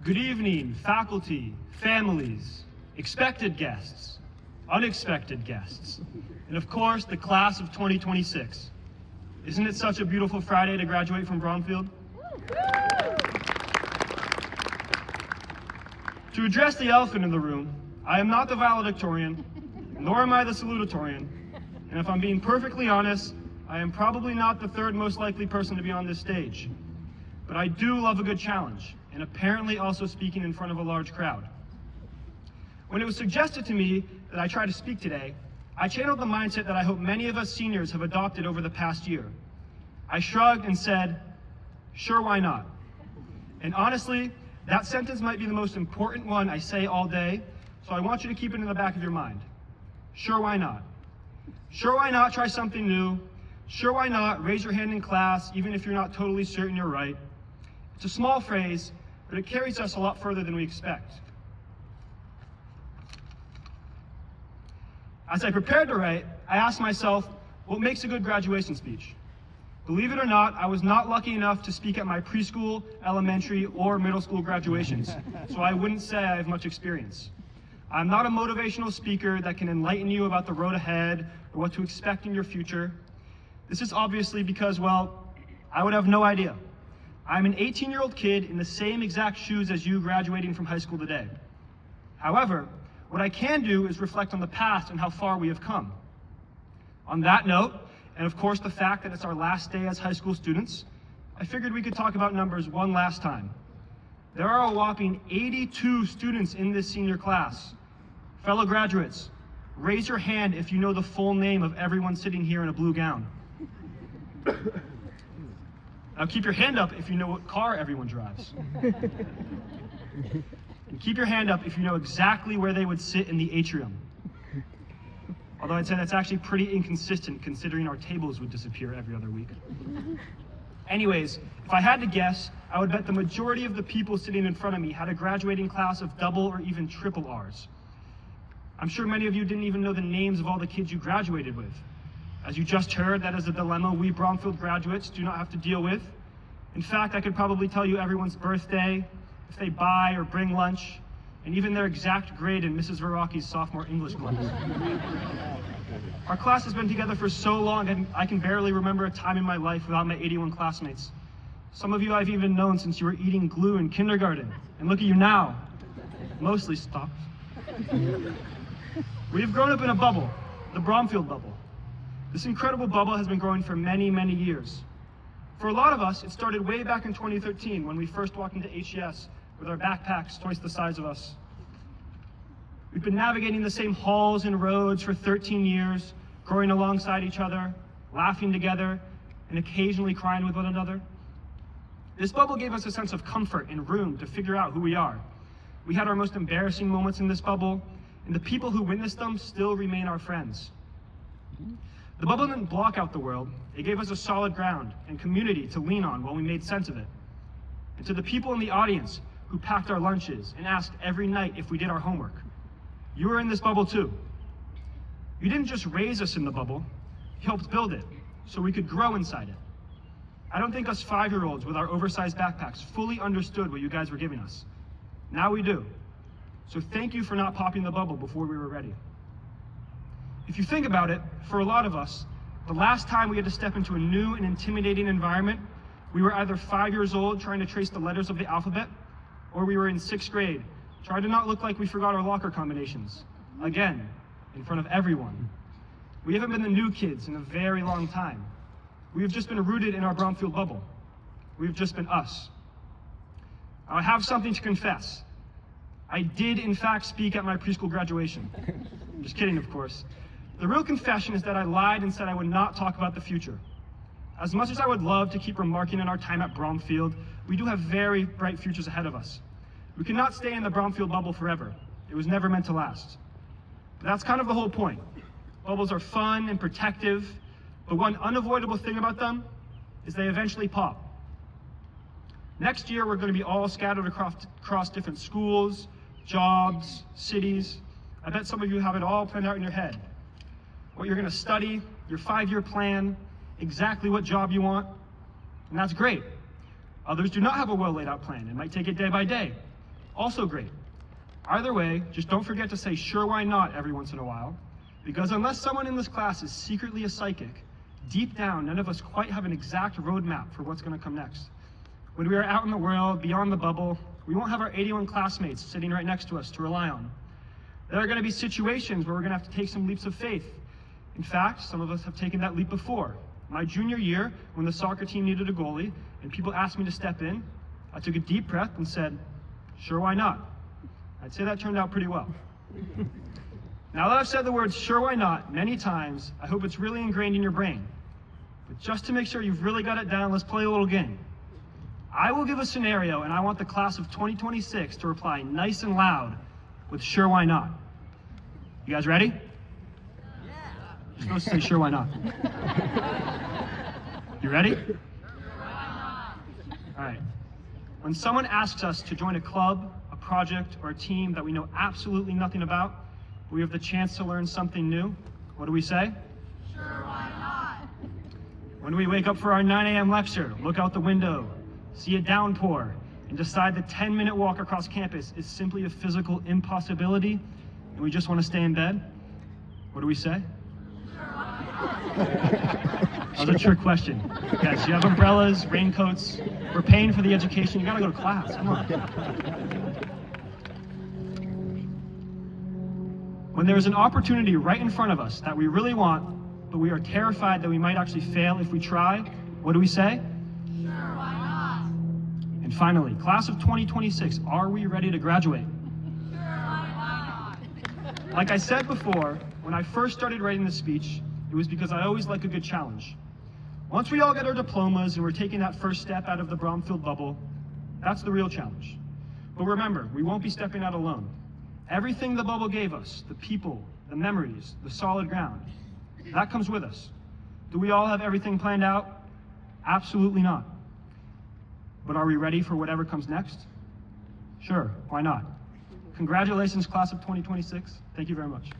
Good evening, faculty, families, expected guests, unexpected guests, and of course, the class of 2026. Isn't it such a beautiful Friday to graduate from Bromfield? To address the elephant in the room, I am not the valedictorian, nor am I the salutatorian, and if I'm being perfectly honest, I am probably not the third most likely person to be on this stage. But I do love a good challenge, and apparently also speaking in front of a large crowd. When it was suggested to me that I try to speak today, I channeled the mindset that I hope many of us seniors have adopted over the past year. I shrugged and said, sure, why not? And honestly, that sentence might be the most important one I say all day, so I want you to keep it in the back of your mind. Sure, why not? Sure, why not try something new? Sure, why not raise your hand in class, even if you're not totally certain you're right? It's a small phrase, but it carries us a lot further than we expect. As I prepared to write, I asked myself, what makes a good graduation speech? Believe it or not, I was not lucky enough to speak at my preschool, elementary, or middle school graduations, so I wouldn't say I have much experience. I'm not a motivational speaker that can enlighten you about the road ahead or what to expect in your future. This is obviously because, well, I would have no idea. I'm an 18-year-old kid in the same exact shoes as you graduating from high school today. However, what I can do is reflect on the past and how far we have come. On that note, and of course the fact that it's our last day as high school students, I figured we could talk about numbers one last time. There are a whopping 82 students in this senior class. Fellow graduates, raise your hand if you know the full name of everyone sitting here in a blue gown. Now keep your hand up if you know what car everyone drives. And keep your hand up if you know exactly where they would sit in the atrium. Although I'd say that's actually pretty inconsistent considering our tables would disappear every other week. Anyways, if I had to guess, I would bet the majority of the people sitting in front of me had a graduating class of double or even triple R's. I'm sure many of you didn't even know the names of all the kids you graduated with. As you just heard, that is a dilemma we Bromfield graduates do not have to deal with. In fact, I could probably tell you everyone's birthday, if they buy or bring lunch, and even their exact grade in Mrs. Veraki's sophomore English class. Our class has been together for so long, and I can barely remember a time in my life without my 81 classmates. Some of you I've even known since you were eating glue in kindergarten, and look at you now. Mostly stopped. We have grown up in a bubble, the Bromfield bubble. This incredible bubble has been growing for many, many years. For a lot of us, it started way back in 2013 when we first walked into HES with our backpacks twice the size of us. We've been navigating the same halls and roads for 13 years, growing alongside each other, laughing together, and occasionally crying with one another. This bubble gave us a sense of comfort and room to figure out who we are. We had our most embarrassing moments in this bubble, and the people who witnessed them still remain our friends. The bubble didn't block out the world. It gave us a solid ground and community to lean on while we made sense of it. And to the people in the audience who packed our lunches and asked every night if we did our homework, you were in this bubble too. You didn't just raise us in the bubble, you helped build it so we could grow inside it. I don't think us 5-year-olds with our oversized backpacks fully understood what you guys were giving us. Now we do. So thank you for not popping the bubble before we were ready. If you think about it, for a lot of us, the last time we had to step into a new and intimidating environment, we were either 5 years old trying to trace the letters of the alphabet, or we were in 6th grade, trying to not look like we forgot our locker combinations. Again, in front of everyone. We haven't been the new kids in a very long time. We have just been rooted in our Bromfield bubble. We have just been us. I have something to confess. I did, in fact, speak at my preschool graduation. Just kidding, of course. The real confession is that I lied and said I would not talk about the future. As much as I would love to keep remarking on our time at Bromfield, we do have very bright futures ahead of us. We cannot stay in the Bromfield bubble forever. It was never meant to last. But that's kind of the whole point. Bubbles are fun and protective, but one unavoidable thing about them is they eventually pop. Next year, we're going to be all scattered across different schools, jobs, cities. I bet some of you have it all planned out in your head. What you're going to study, your 5-year plan, exactly what job you want, and that's great. Others do not have a well laid out plan and might take it day by day. Also great. Either way, just don't forget to say sure why not every once in a while, because unless someone in this class is secretly a psychic, deep down, none of us quite have an exact roadmap for what's going to come next. When we are out in the world, beyond the bubble, we won't have our 81 classmates sitting right next to us to rely on. There are going to be situations where we're going to have to take some leaps of faith. In fact, some of us have taken that leap before. My junior year, when the soccer team needed a goalie and people asked me to step in, I took a deep breath and said, sure, why not? I'd say that turned out pretty well. Now that I've said the words sure, why not many times, I hope it's really ingrained in your brain. But just to make sure you've really got it down, let's play a little game. I will give a scenario, and I want the class of 2026 to reply nice and loud with sure, why not. You guys ready? Yeah. You're supposed to say sure, why not. You ready? Sure, why not? All right. When someone asks us to join a club, a project, or a team that we know absolutely nothing about, but we have the chance to learn something new, what do we say? Sure, why not? When we wake up for our 9 a.m. lecture, look out the window, see a downpour, and decide the 10-minute walk across campus is simply a physical impossibility, and we just want to stay in bed, what do we say? That was a trick question. Guys, you have umbrellas, raincoats, we're paying for the education, you gotta go to class, come on. When there's an opportunity right in front of us that we really want, but we are terrified that we might actually fail if we try, what do we say? Sure, why not? And finally, class of 2026, are we ready to graduate? Sure, why not? Like I said before, when I first started writing this speech, it was because I always like a good challenge. Once we all get our diplomas and we're taking that first step out of the Bromfield bubble, that's the real challenge. But remember, we won't be stepping out alone. Everything the bubble gave us, the people, the memories, the solid ground, that comes with us. Do we all have everything planned out? Absolutely not. But are we ready for whatever comes next? Sure, why not? Congratulations, class of 2026. Thank you very much.